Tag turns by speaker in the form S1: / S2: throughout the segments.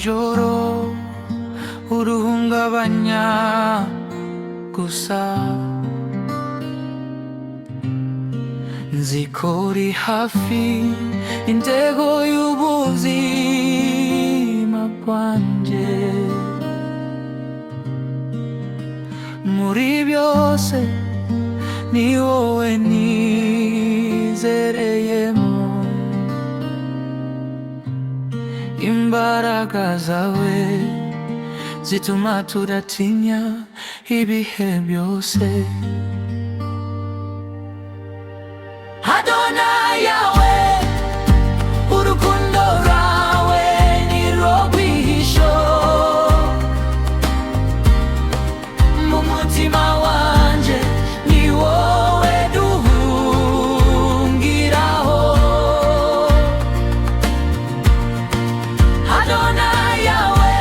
S1: ijoro uruhungabanya gusa, nziko uri hafi intego y'ubuzima bwanjye. Muri byose ni wowe nizereyemo, imbaraga zawe zituma tudatinya ibihe byose. Adonai yawe, urukundo rwawe nirwo rwihisho mu mutima wanje, ni wowe duhungiraho. Adonai yawe,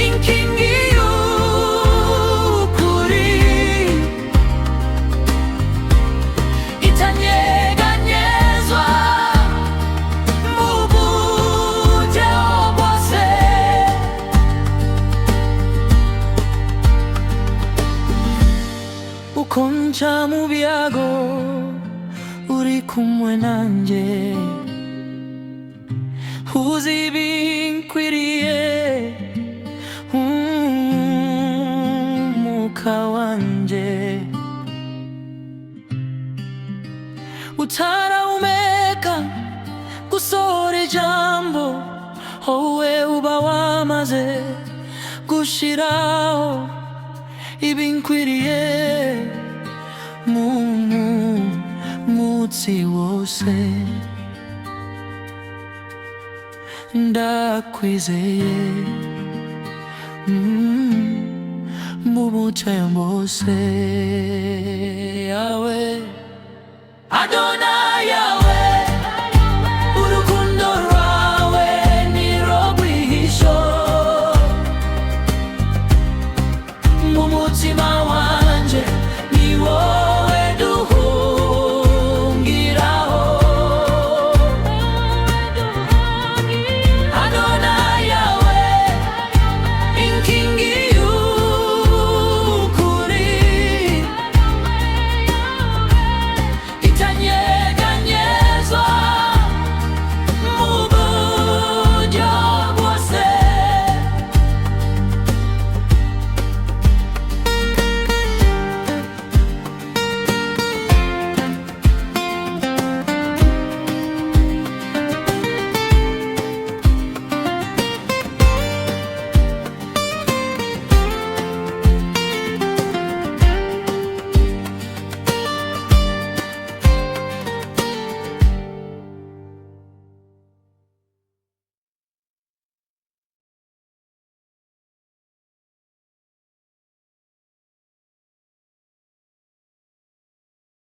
S1: inkingi y'ukuri itanyeganyezwa mu buryo bwose. Uko nca mu byago uri kumwe nanjye, uzi ibinkwiriye umwuka wanje, utarawumeka gusohora ijambo, wowe uba wamaze gushiraho ibinkwiriye mu munsi wose. Ndakwizeye mu buce bwose yawe Adonai.